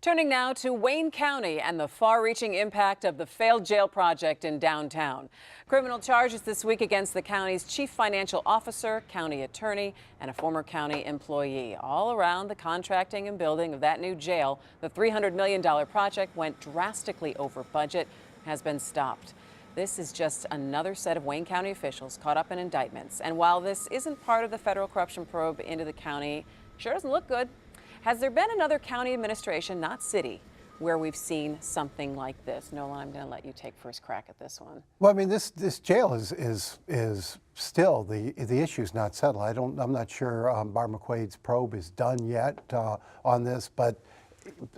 Turning now to Wayne County and the far-reaching impact of the failed jail project in downtown. Criminal charges this week against the county's chief financial officer, county attorney, and a former county employee. All around the contracting and building of that new jail, the $300 million project went drastically over budget, has been stopped. This is just another set of Wayne County officials caught up in indictments. And while this isn't part of the federal corruption probe into the county, sure doesn't look good. Has there been another county administration, not city, where we've seen something like this? Nolan, I'm going to let you take first crack at this one. Well, I mean, this jail is still the issue's not settled. I'm not sure Barb McQuaid's probe is done yet on this, but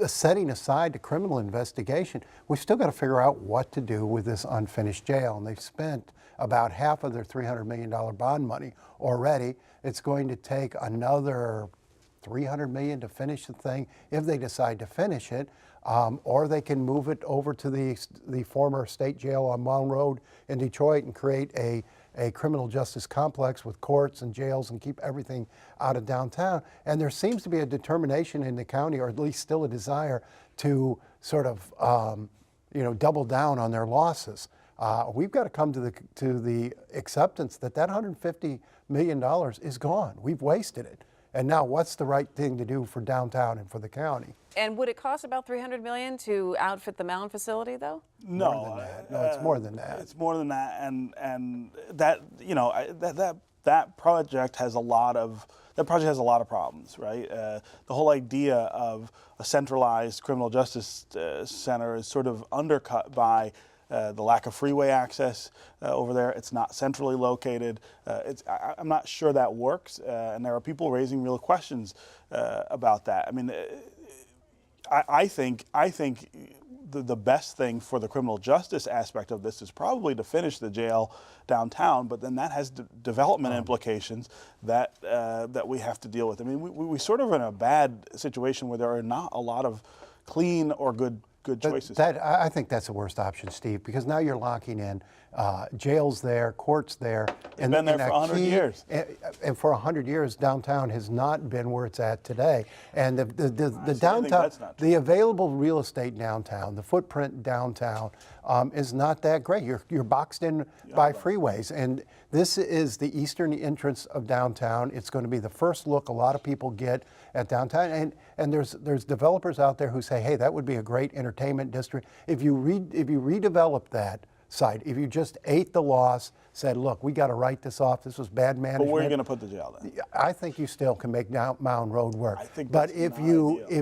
setting aside the criminal investigation, we've still got to figure out what to do with this unfinished jail. And they've spent about half of their $300 million bond money already. It's going to take another $300 million to finish the thing if they decide to finish it, or they can move it over to the former state jail on Mound Road in Detroit and create a criminal justice complex with courts and jails and keep everything out of downtown. And there seems to be a determination in the county, or at least still a desire, to sort of double down on their losses. We've got to come to the acceptance that that $150 million is gone. We've wasted it. And now what's the right thing to do for downtown and for the county? And would it cost about $300 million to outfit the Mound facility, though? No, more than that. No, it's more than that. It's more than that, and that that project has a lot of problems, right? The whole idea of a centralized criminal justice center is sort of undercut by the lack of freeway access over there. It's not centrally located. I'm not sure that works, and there are people raising real questions about that. I mean, I think the best thing for the criminal justice aspect of this is probably to finish the jail downtown, but then that has development implications that that we have to deal with. I mean, we sort of are in a bad situation where there are not a lot of clean or good choices. I think that's the worst option, Steve, because now you're locking in jails there, courts there. And been there for 100 years. And for 100 years, downtown has not been where it's at today. And the downtown, the available real estate downtown, the footprint downtown is not that great. You're boxed in by freeways. And this is the eastern entrance of downtown. It's going to be the first look a lot of people get at downtown. And there's developers out there who say, hey, that would be a great entertainment district. If you redevelop that site, if you just ate the loss, said, look, we got to write this off. This was bad management. But where are you going to put the jail then? I think you still can make Mound Road work. I think but that's if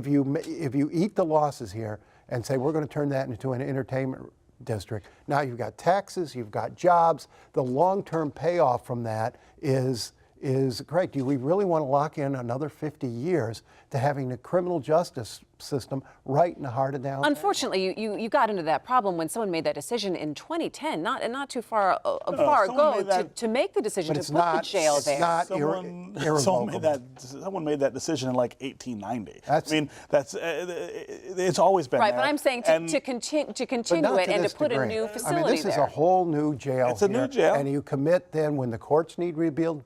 you eat the losses here and say we're going to turn that into an entertainment district, now you've got taxes, you've got jobs. The long-term payoff from that is great. Do we really want to lock in another 50 years to having the criminal justice system right in the heart of downtown? Unfortunately, you got into that problem when someone made that decision in 2010, not too far ago, to make the decision to put the jail there. Someone made that decision in like 1890. It's always been right. there. But I'm saying to continue it and to put a new facility there. I mean, this is a whole new jail. It's a new jail, and you commit then when the courts need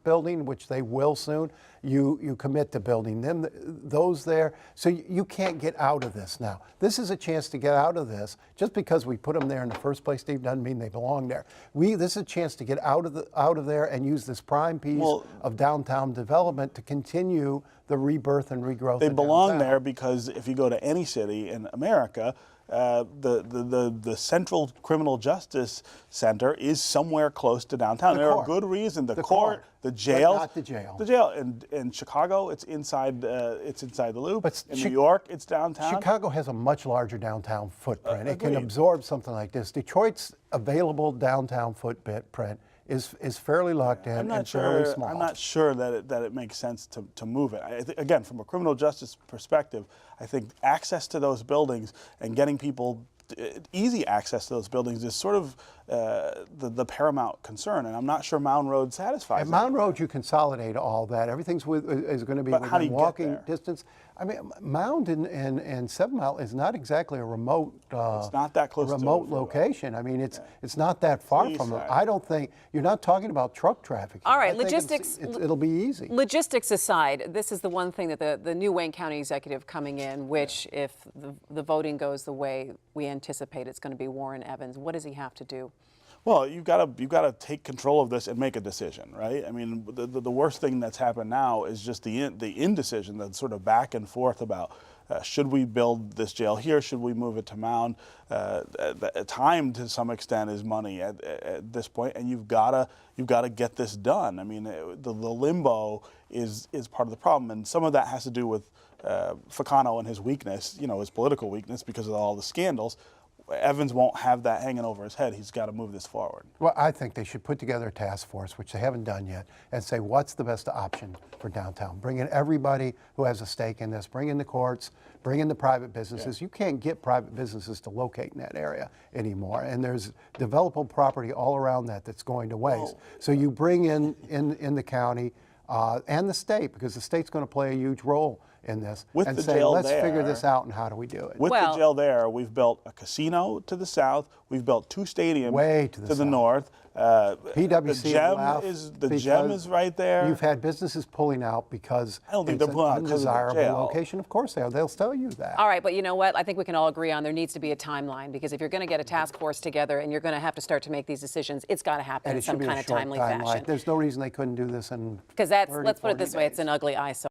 building, which they will soon. You commit to building those there, so you can't get out of this now. This is a chance to get out of this. Just because we put them there in the first place, Steve, doesn't mean they belong there. This is a chance to get out of there and use this prime piece of downtown development to continue the rebirth and regrowth. They belong there because if you go to any city in America, the central criminal justice center is somewhere close to downtown. There are good reasons. The court, the jail, but not the jail. The jail in Chicago, it's inside the loop. But in New York, it's downtown. Chicago has a much larger downtown footprint. It can absorb something like this. Detroit's available downtown footprint is fairly locked in and fairly small. I'm not sure that it makes sense to move it. Again, from a criminal justice perspective, I think access to those buildings and getting people easy access to those buildings is sort of the paramount concern, and I'm not sure Mound Road satisfies. At Mound Road, you consolidate all that. Everything's is going to be within walking distance. I mean, Mound and 7 Mile is not exactly a remote. It's not that close to a remote freeway. location. I mean, it's not that far from it. I don't think you're not talking about truck traffic. All right, I think logistics. It'll be easy. Logistics aside, this is the one thing that the new Wayne County executive coming in, which if the voting goes the way we anticipate, it's going to be Warren Evans. What does he have to do? Well, you've got to take control of this and make a decision, right? I mean, the worst thing that's happened now is just the indecision, that's sort of back and forth about should we build this jail here, should we move it to Mound? Time to some extent is money at this point, and you've got to get this done. I mean, the limbo is part of the problem, and some of that has to do with Ficano and his weakness, his political weakness because of all the scandals. Evans won't have that hanging over his head. He's got to move this forward. Well, I think they should put together a task force, which they haven't done yet, and say what's the best option for downtown. Bring in everybody who has a stake in this. Bring in the courts. Bring in the private businesses. You can't get private businesses to locate in that area anymore, and there's developable property all around that's going to waste. So you bring in the county and the state, because the state's going to play a huge role in this, With and the say, jail let's there, figure this out and how do we do it? With the jail there, we've built a casino to the south. We've built 2 stadiums way to the south. North. PWC the gem is right there. You've had businesses pulling out because I don't think it's they're pulling out an because of the undesirable jail. location. Of course they are. They'll tell you that. All right, but you know what? I think we can all agree on there needs to be a timeline, because if you're going to get a task force together and you're going to have to start to make these decisions, it's got to happen And in it should some be kind a of short timely timeline. fashion. There's no reason they couldn't do this in Because 30, let's put it 40 this way, it's days. an ugly eyesore.